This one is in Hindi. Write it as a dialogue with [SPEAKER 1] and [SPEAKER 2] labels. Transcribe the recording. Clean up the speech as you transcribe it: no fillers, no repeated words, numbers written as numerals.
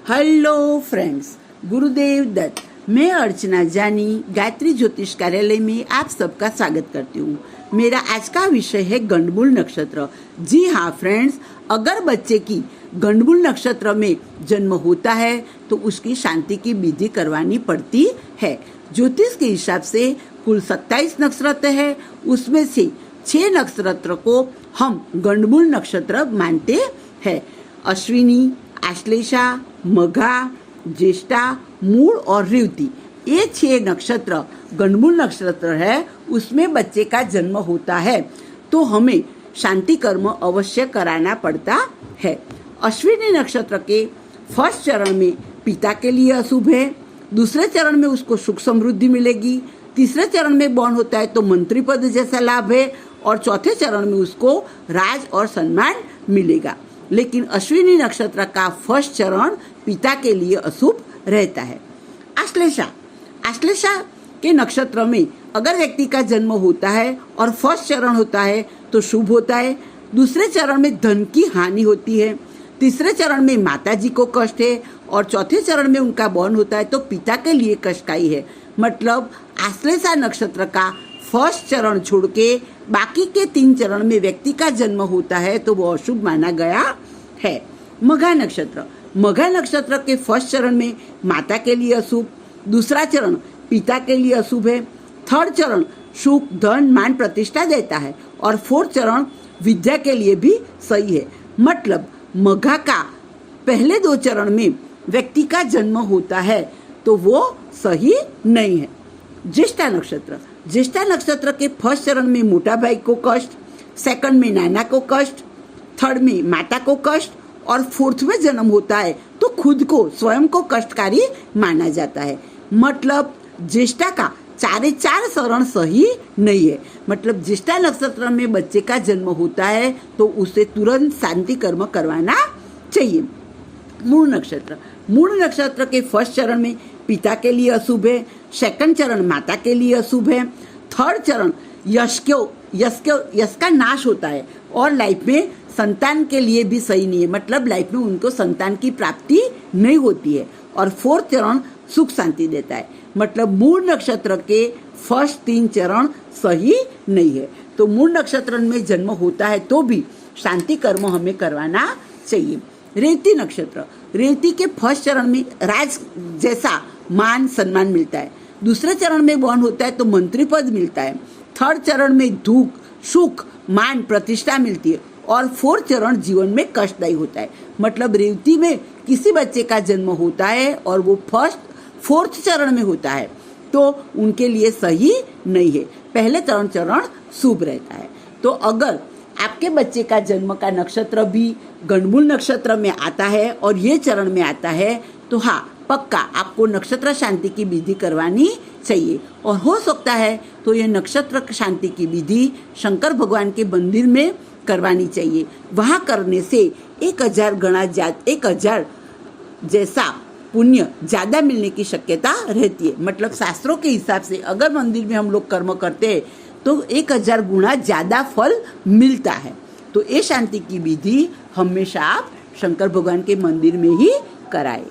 [SPEAKER 1] Hello friends, Gurudev Datta. मैं अर्चना जानी गायत्री ज्योतिष कार्यालय में आप सबका स्वागत करती हूँ। मेरा आज का विषय है गंडमूल नक्षत्र। जी हाँ फ्रेंड्स, अगर बच्चे की गंडमूल नक्षत्र में जन्म होता है तो उसकी शांति की विधि करवानी पड़ती है। ज्योतिष के हिसाब से कुल 27 नक्षत्र है, उसमें से 6 नक्षत्र को हम गंडमूल नक्षत्र मानते हैं। अश्विनी, आश्लेषा, मघा, ज्येष्ठा, मूल और रेवती, ये 6 नक्षत्र गंडमूल नक्षत्र है। उसमें बच्चे का जन्म होता है तो हमें शांति कर्म अवश्य कराना पड़ता है। अश्विनी नक्षत्र के फर्स्ट चरण में पिता के लिए अशुभ है, दूसरे चरण में उसको सुख समृद्धि मिलेगी, तीसरे चरण में बॉर्न होता है तो मंत्री पद जैसा लाभ है और चौथे चरण में उसको राज और सम्मान मिलेगा। लेकिन अश्विनी नक्षत्र का फर्स्ट चरण पिता के लिए अशुभ रहता है। आश्लेषा के नक्षत्र में अगर व्यक्ति का जन्म होता है और फर्स्ट चरण होता है तो शुभ होता है, दूसरे चरण में धन की हानि होती है, तीसरे चरण में माता जी को कष्ट है और चौथे चरण में उनका बॉर्न होता है तो पिता के लिए कष्टकारी है। मतलब आश्लेषा नक्षत्र का फर्स्ट चरण छोड़ के बाकी के 3 चरण में व्यक्ति का जन्म होता है तो वो अशुभ माना गया है। मघा नक्षत्र के फर्स्ट चरण में माता के लिए अशुभ, दूसरा चरण पिता के लिए अशुभ है, थर्ड चरण सुख, धन, मान, प्रतिष्ठा देता है और फोर्थ चरण विद्या के लिए भी सही है। मतलब मघा का पहले 2 चरण में व्यक्ति का जन्म होता है तो वो सही नहीं है। ज्येष्ठा नक्षत्र के फर्स्ट चरण में मोटा भाई को कष्ट, सेकंड में नाना को कष्ट, थर्ड में माता को कष्ट और फोर्थ में जन्म होता है तो खुद को स्वयं को कष्टकारी माना जाता है। मतलब ज्येष्ठा का 4 चरण सही नहीं है। मतलब ज्येष्ठा नक्षत्र में बच्चे का जन्म होता है तो उसे तुरंत शांति कर्म करवाना चाहिए। मूल नक्षत्र के फर्स्ट चरण में पिता के लिए अशुभ है, सेकंड चरण माता के लिए अशुभ है, थर्ड चरण यश का नाश होता है और लाइफ में संतान के लिए भी सही नहीं है। मतलब लाइफ में उनको संतान की प्राप्ति नहीं होती है और फोर्थ चरण सुख शांति देता है। मतलब मूल नक्षत्र के फर्स्ट 3 चरण सही नहीं है। तो मूल नक्षत्र में जन्म होता है तो भी शांति कर्म हमें करवाना चाहिए। रेवती के फर्स्ट चरण में राज जैसा मान सम्मान मिलता है, दूसरे चरण में बॉर्न होता है तो मंत्री पद मिलता है, थर्ड चरण में दुख, सुख, मान, प्रतिष्ठा मिलती है और फोर्थ चरण जीवन में कष्टदायी होता है। मतलब रेवती में किसी बच्चे का जन्म होता है और वो फोर्थ चरण में होता है तो उनके लिए सही नहीं है। पहले 3 चरण शुभ रहता है। तो अगर आपके बच्चे का जन्म का नक्षत्र भी गंडमूल नक्षत्र में आता है और ये चरण में आता है तो हाँ, पक्का आपको नक्षत्र शांति की विधि करवानी चाहिए। और हो सकता है तो ये नक्षत्र शांति की विधि शंकर भगवान के मंदिर में करवानी चाहिए। वहाँ करने से 1000 जैसा पुण्य ज्यादा मिलने की शक्यता रहती है। मतलब शास्त्रों के हिसाब से अगर मंदिर में हम लोग कर्म करते हैं तो 1000 गुना ज्यादा फल मिलता है। तो ये शांति की विधि हमेशा आप शंकर भगवान के मंदिर में ही कराएं।